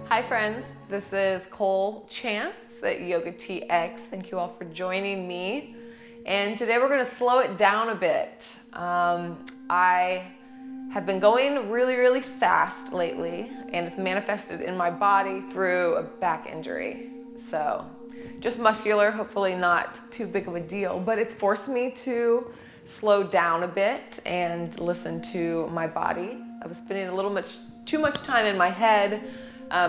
Hi friends, this is Cole Chance at YOGATX. Thank you all for joining me. And today we're going to slow it down a bit. I have been going really fast lately, and it's manifested in my body through a back injury. So just muscular, hopefully not too big of a deal, but it's forced me to slow down a bit and listen to my body. I was spending a little too much time in my head,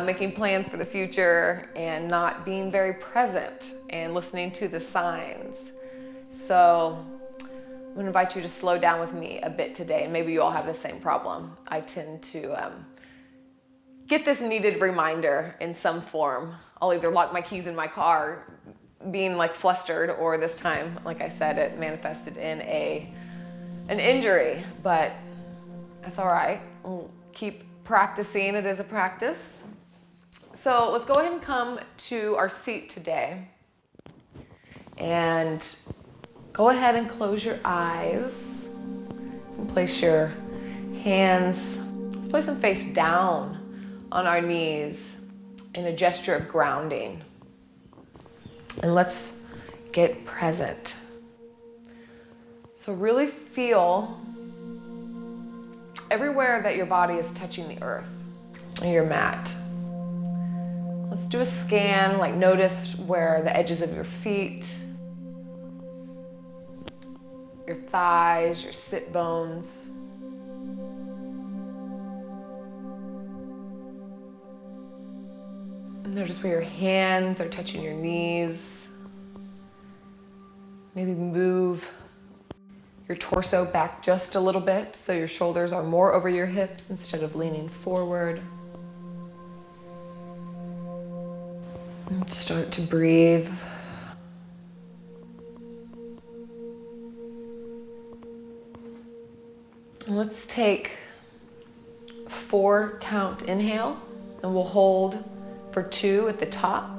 making plans for the future and not being very present and listening to the signs. So I'm gonna invite you to slow down with me a bit today, and maybe you all have the same problem. I tend to get this needed reminder in some form. I'll either lock my keys in my car, being like flustered, or this time, like I said, it manifested in an injury, but that's all right. We'll keep practicing. It is a practice. So let's go ahead and come to our seat today. And go ahead and close your eyes. And place your hands, let's place them face down on our knees in a gesture of grounding. And let's get present. So really feel everywhere that your body is touching the earth and your mat. Let's do a scan, like notice where the edges of your feet, your thighs, your sit bones. And notice where your hands are touching your knees. Maybe move your torso back just a little bit so your shoulders are more over your hips instead of leaning forward. And start to breathe. And let's take 4 count inhale, and we'll hold for 2 at the top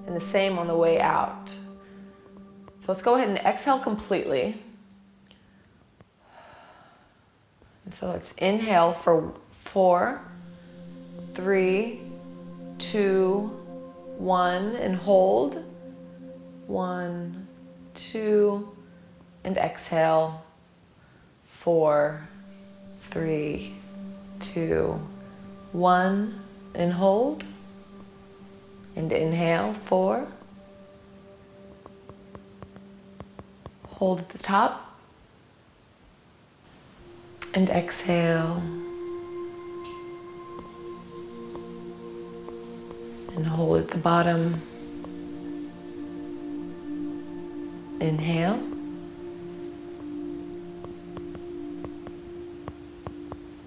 and the same on the way out. So let's go ahead and exhale completely. And so let's inhale for 4, 3, 2, 1, and hold. 1, 2, and exhale. 4, 3, 2, 1, and hold. And inhale, 4. Hold at the top. And exhale. And hold at the bottom. Inhale.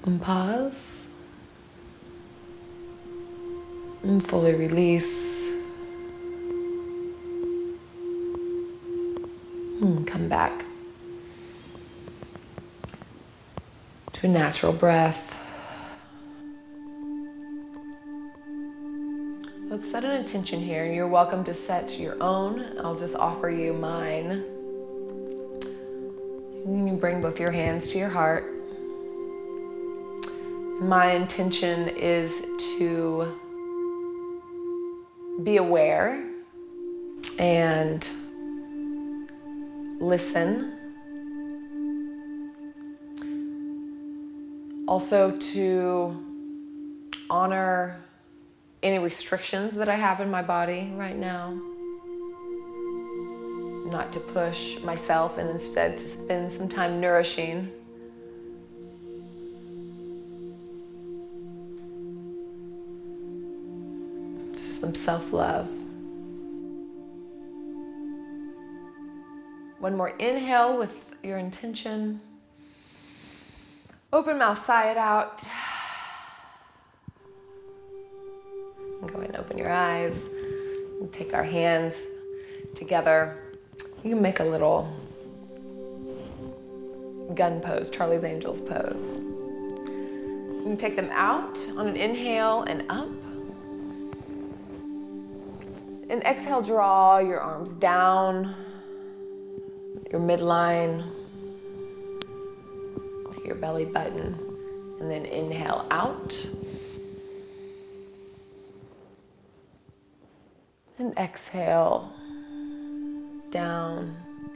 And pause. And fully release. And come back to a natural breath. Let's set an intention here. You're welcome to set your own. I'll just offer you mine. You bring both your hands to your heart. My intention is to be aware and listen. Also to honor any restrictions that I have in my body right now. Not to push myself, and instead to spend some time nourishing. Just some self-love. One more inhale with your intention. Open mouth, sigh it out. And go ahead and open your eyes. And take our hands together. You can make a little gun pose, Charlie's Angels pose. You can take them out on an inhale and up. And exhale, draw your arms down, your midline, to your belly button. And then inhale out. And exhale down.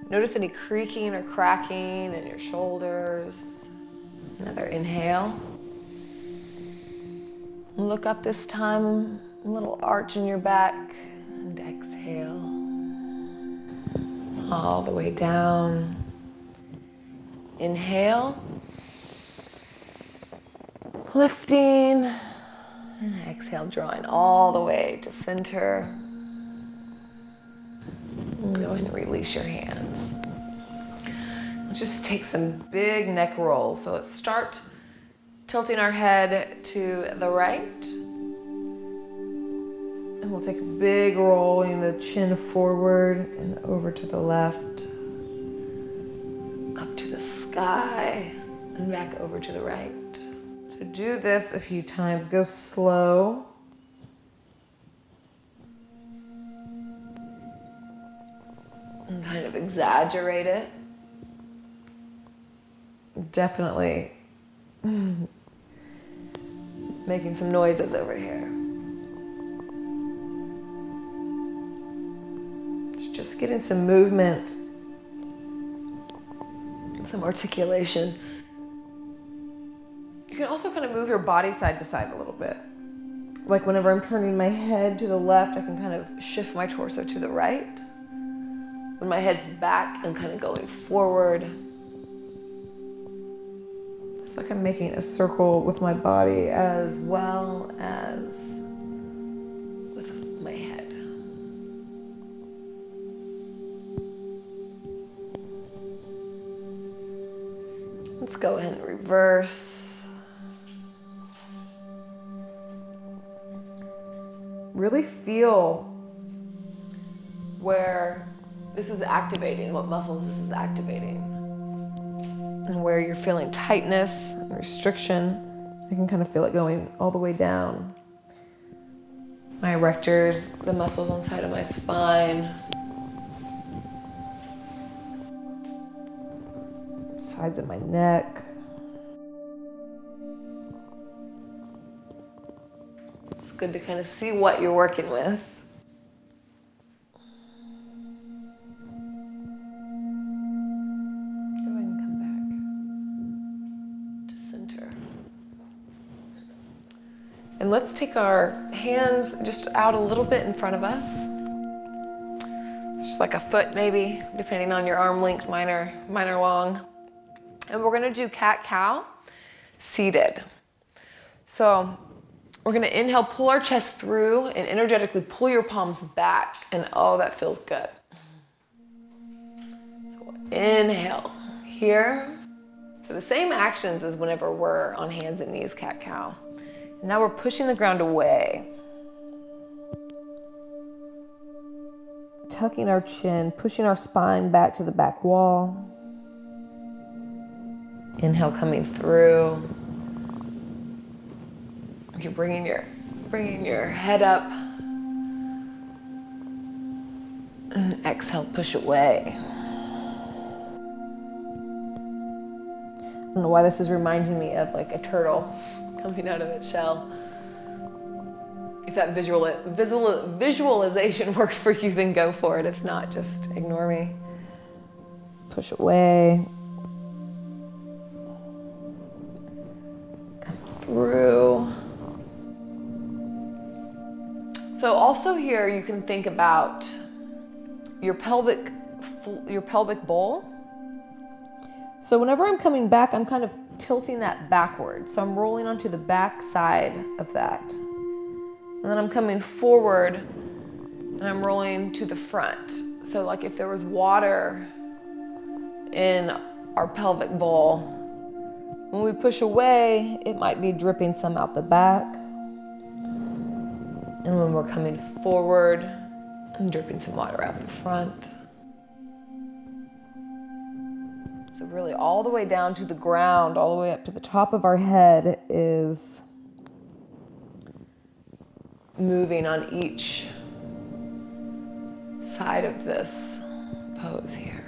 Notice any creaking or cracking in your shoulders. Another inhale. Look up this time, a little arch in your back. And exhale. All the way down. Inhale. Lifting. And exhale, drawing all the way to center. And go ahead and release your hands. Let's just take some big neck rolls. So let's start tilting our head to the right. And we'll take a big rolling the chin forward and over to the left. Up to the sky and back over to the right. So do this a few times. Go slow. And kind of exaggerate it. Definitely making some noises over here. Just getting some movement, some articulation. You can also kind of move your body side to side a little bit. Like whenever I'm turning my head to the left, I can kind of shift my torso to the right. When my head's back, I'm kind of going forward. It's like I'm making a circle with my body as well as with my head. Let's go ahead and reverse. Really feel where this is activating, what muscles this is activating. And where you're feeling tightness and restriction, I can kind of feel it going all the way down. My erectors, the muscles on the side of my spine. Sides of my neck. It's good to kind of see what you're working with. Go ahead and come back to center. And let's take our hands just out a little bit in front of us. It's just like a foot maybe, depending on your arm length. Mine are long. And we're gonna do cat-cow seated. So we're gonna inhale, pull our chest through and energetically pull your palms back. And oh, that feels good. So inhale here for the same actions as whenever we're on hands and knees, cat-cow. Now we're pushing the ground away. Tucking our chin, pushing our spine back to the back wall. Inhale coming through. You're bringing your head up. And exhale, push away. I don't know why this is reminding me of like a turtle coming out of its shell. If that visualization works for you, then go for it. If not, just ignore me. Push away. Come through. So also here you can think about your pelvic bowl. So whenever I'm coming back, I'm kind of tilting that backwards. So I'm rolling onto the back side of that. And then I'm coming forward and I'm rolling to the front. So like if there was water in our pelvic bowl, when we push away, it might be dripping some out the back. And when we're coming forward, I'm dripping some water out the front. So really all the way down to the ground, all the way up to the top of our head is moving on each side of this pose here.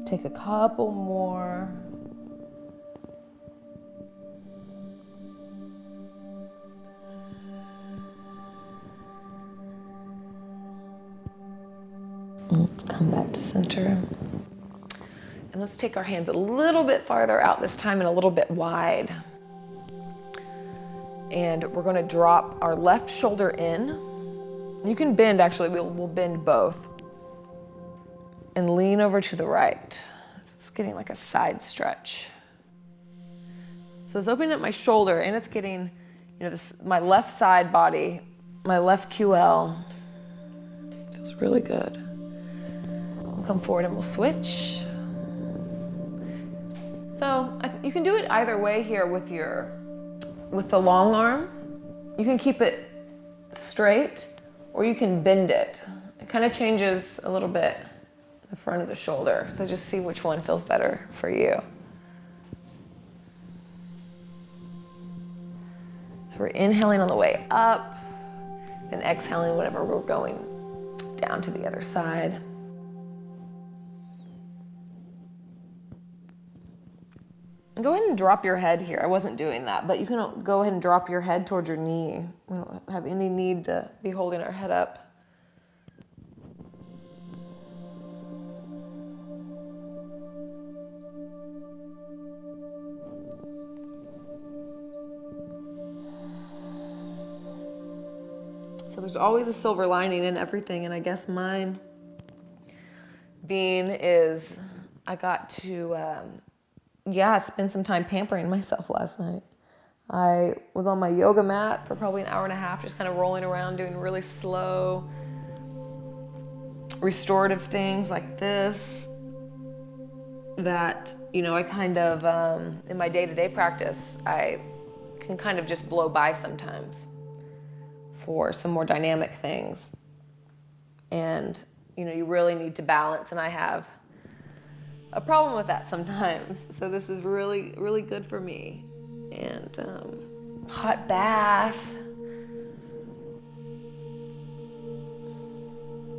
Take a couple more. Come back to center. And let's take our hands a little bit farther out this time and a little bit wide. And we're going to drop our left shoulder in. You can bend, actually, we'll bend both. And lean over to the right. It's getting like a side stretch. So it's opening up my shoulder and it's getting, my left side body, my left QL. Feels really good. We'll come forward and we'll switch. So you can do it either way here with the long arm. You can keep it straight or you can bend it. It kind of changes a little bit the front of the shoulder. So just see which one feels better for you. So we're inhaling on the way up, then exhaling whenever we're going down to the other side. Go ahead and drop your head here. I wasn't doing that, but you can go ahead and drop your head towards your knee. We don't have any need to be holding our head up. So there's always a silver lining in everything, and I guess mine being is I got to spend some time pampering myself last night. I was on my yoga mat for probably an hour and a half, just kind of rolling around, doing really slow, restorative things like this that, I kind of, in my day-to-day practice, I can kind of just blow by sometimes for some more dynamic things. And, you really need to balance, and I have a problem with that sometimes. So this is really, really good for me. And hot bath.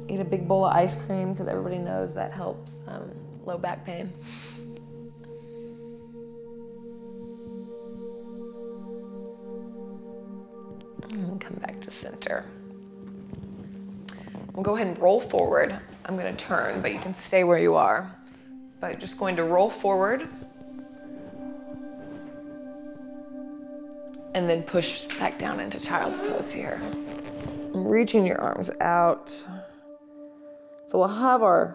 Eat a big bowl of ice cream because everybody knows that helps low back pain. And come back to center. We'll go ahead and roll forward. I'm going to turn, but you can stay where you are. But just going to roll forward and then push back down into child's pose here. And reaching your arms out. So we'll have our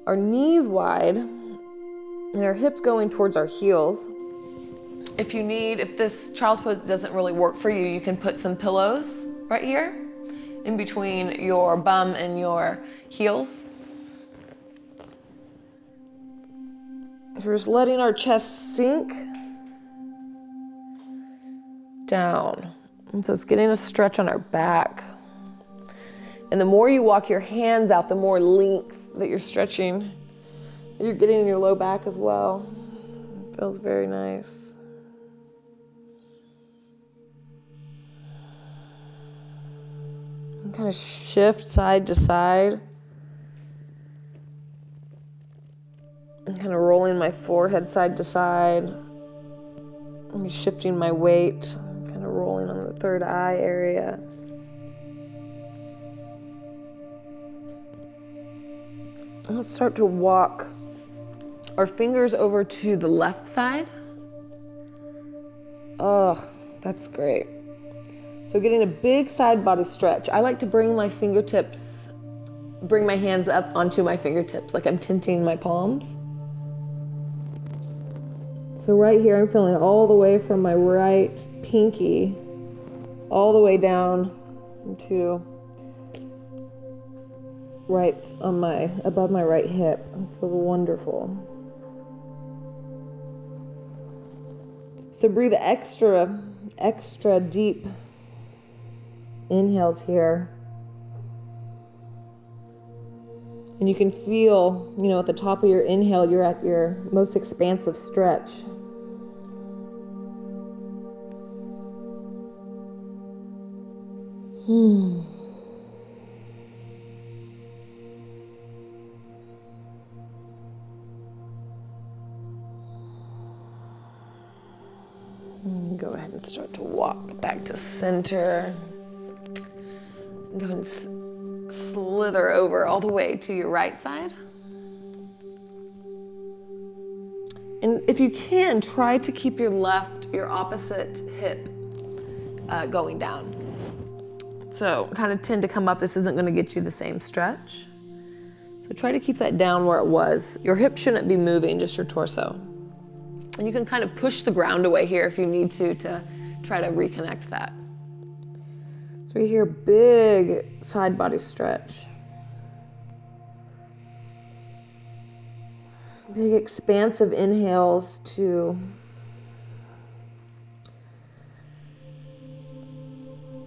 knees wide and our hips going towards our heels. If this child's pose doesn't really work for you, you can put some pillows right here in between your bum and your heels. So we're just letting our chest sink down. And so it's getting a stretch on our back. And the more you walk your hands out, the more length that you're stretching. You're getting in your low back as well. It feels very nice. And kind of shift side to side. I'm kind of rolling my forehead side to side. I'm shifting my weight, kind of rolling on the third eye area. And let's start to walk our fingers over to the left side. Oh, that's great. So getting a big side body stretch. I like to bring my hands up onto my fingertips, like I'm tinting my palms. So right here, I'm feeling all the way from my right pinky, all the way down to right on above my right hip. It feels wonderful. So breathe extra deep inhales here. And you can feel, at the top of your inhale, you're at your most expansive stretch. Go ahead and start to walk back to center. Go ahead and slither over all the way to your right side. And if you can, try to keep your opposite hip going down. So kind of tend to come up. This isn't going to get you the same stretch. So try to keep that down where it was. Your hip shouldn't be moving, just your torso. And you can kind of push the ground away here if you need to try to reconnect that. So you hear big side body stretch. Big expansive inhales to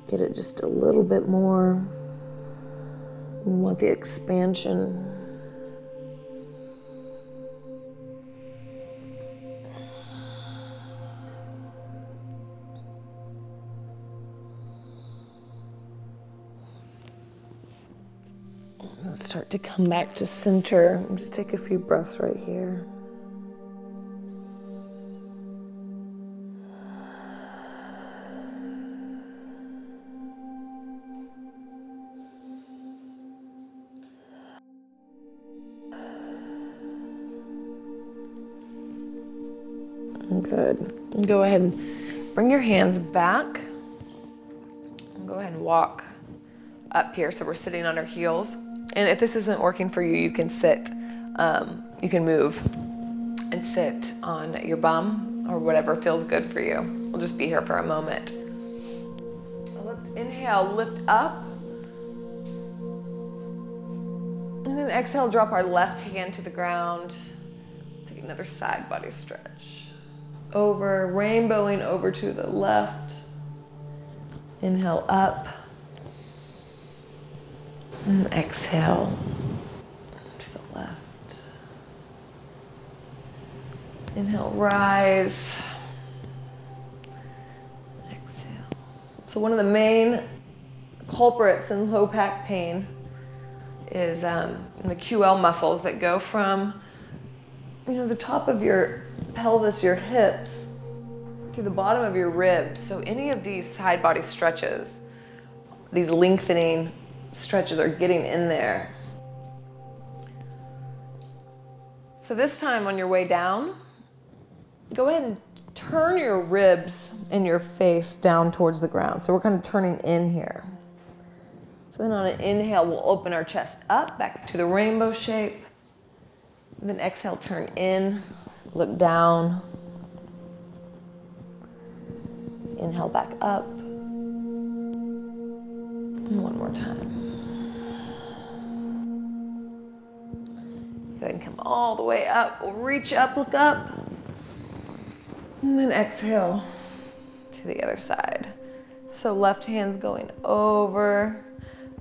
get it just a little bit more. You want the expansion. Start to come back to center. Just take a few breaths right here. Good. Go ahead and bring your hands back. Go ahead and walk up here so we're sitting on our heels. And if this isn't working for you, you can sit, you can move and sit on your bum or whatever feels good for you. We'll just be here for a moment. So let's inhale, lift up. And then exhale, drop our left hand to the ground. Take another side body stretch. Over, rainbowing over to the left. Inhale up. And exhale to the left. Inhale, rise. Exhale. So one of the main culprits in low back pain is the QL muscles that go from the top of your pelvis, your hips, to the bottom of your ribs. So any of these side body stretches, these lengthening stretches are getting in there. So this time on your way down, go ahead and turn your ribs and your face down towards the ground. So we're kind of turning in here. So then on an inhale, we'll open our chest up, back to the rainbow shape. And then exhale, turn in, look down. Inhale back up. And one more time. Go ahead and come all the way up. We'll reach up, look up. And then exhale to the other side. So left hand's going over.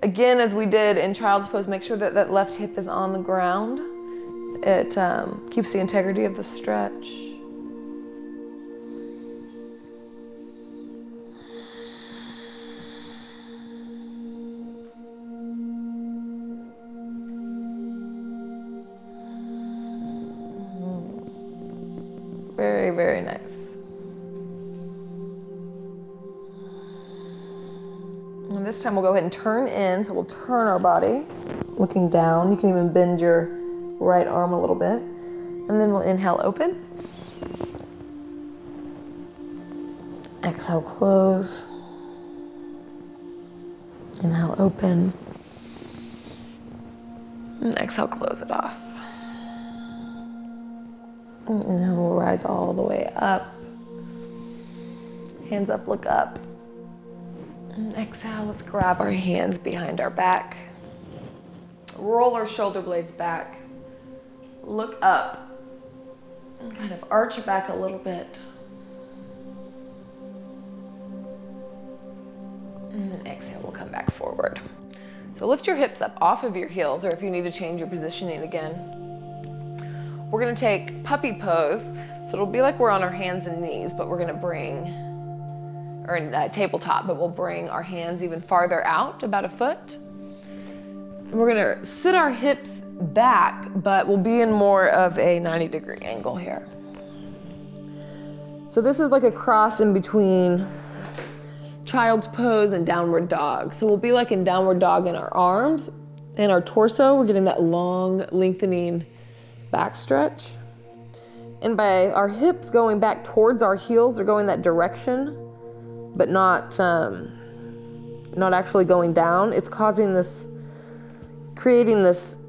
Again, as we did in child's pose, make sure that that left hip is on the ground. It keeps the integrity of the stretch. Very, very nice. And this time we'll go ahead and turn in. So we'll turn our body, looking down. You can even bend your right arm a little bit. And then we'll inhale, open. Exhale, close. Inhale, open. And exhale, close it off. And then we'll rise all the way up. Hands up, look up. And exhale, let's grab our hands behind our back. Roll our shoulder blades back. Look up. And kind of arch back a little bit. And then exhale, we'll come back forward. So lift your hips up off of your heels, or if you need to change your positioning again. We're gonna take puppy pose. So it'll be like we're on our hands and knees, but we're gonna bring, or in tabletop, but we'll bring our hands even farther out, about a foot. And we're gonna sit our hips back, but we'll be in more of a 90-degree angle here. So this is like a cross in between child's pose and downward dog. So we'll be like in downward dog in our arms and our torso. We're getting that long, lengthening back stretch. And by our hips going back towards our heels, they're going that direction, but not actually going down. It's causing this, creating this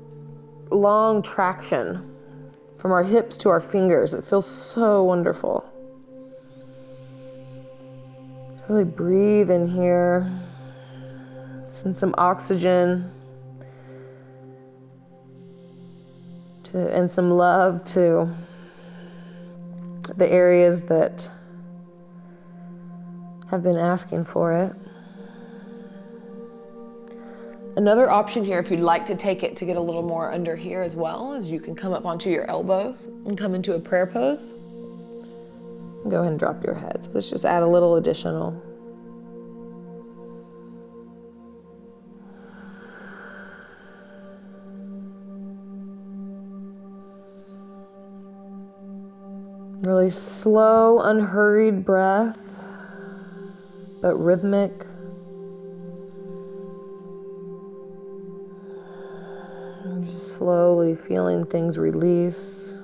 long traction from our hips to our fingers. It feels so wonderful. Really breathe in here. Send some oxygen and some love to the areas that have been asking for it. Another option here, if you'd like to take it to get a little more under here as well, is you can come up onto your elbows and come into a prayer pose. Go ahead and drop your head. So let's just add a little additional. Really slow, unhurried breath, but rhythmic. Just slowly feeling things release.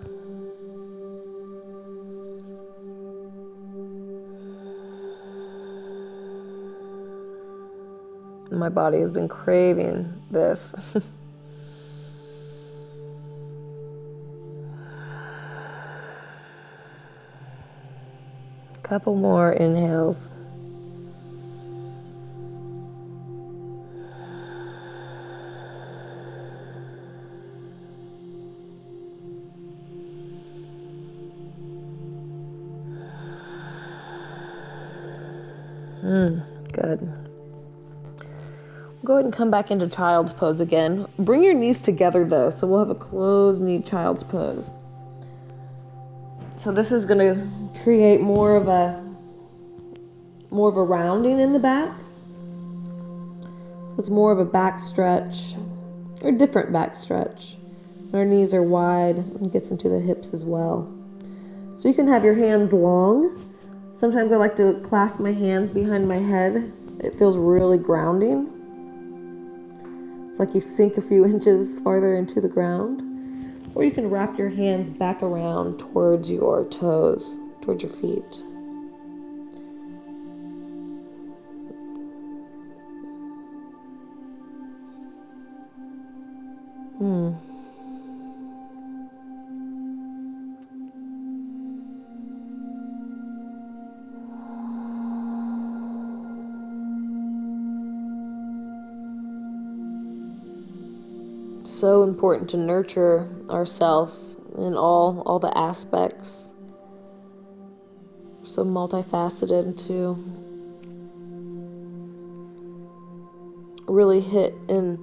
My body has been craving this. Couple more inhales. Good. Go ahead and come back into child's pose again. Bring your knees together though, so we'll have a closed knee child's pose. So this is going to create more of a rounding in the back. It's more of a back stretch, or different back stretch. Our knees are wide and gets into the hips as well. So you can have your hands long. Sometimes I like to clasp my hands behind my head. It feels really grounding. It's like you sink a few inches farther into the ground. Or you can wrap your hands back around towards your toes, towards your feet. So important to nurture ourselves in all the aspects. We're so multifaceted to really hit and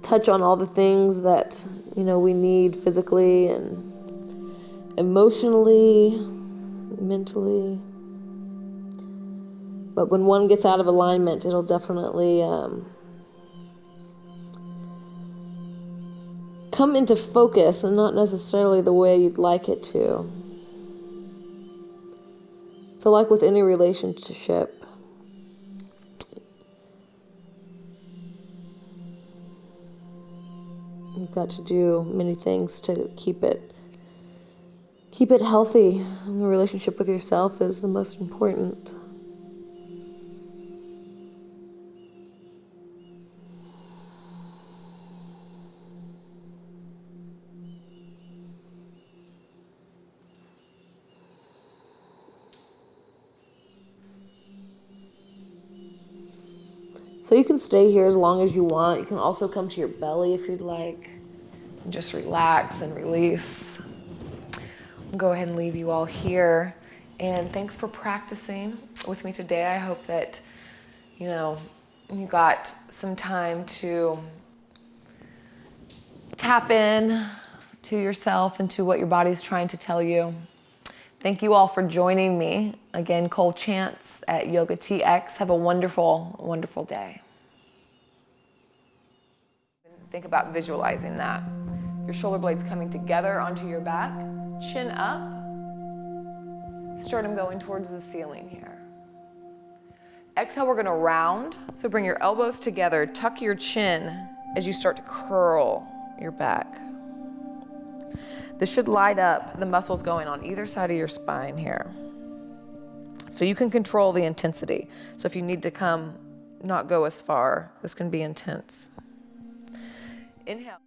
touch on all the things that, we need physically and emotionally, mentally. But when one gets out of alignment, it'll definitely come into focus, and not necessarily the way you'd like it to. So like with any relationship, you've got to do many things to keep it healthy. And the relationship with yourself is the most important. So you can stay here as long as you want. You can also come to your belly if you'd like. And just relax and release. I'll go ahead and leave you all here. And thanks for practicing with me today. I hope that, you got some time to tap in to yourself and to what your body's trying to tell you. Thank you all for joining me. Again, Cole Chance at YOGATX. Have a wonderful, wonderful day. Think about visualizing that. Your shoulder blades coming together onto your back, chin up, sternum going towards the ceiling here. Exhale, we're gonna round. So bring your elbows together, tuck your chin as you start to curl your back. This should light up the muscles going on either side of your spine here. So you can control the intensity. So if you need to not go as far, this can be intense. Inhale.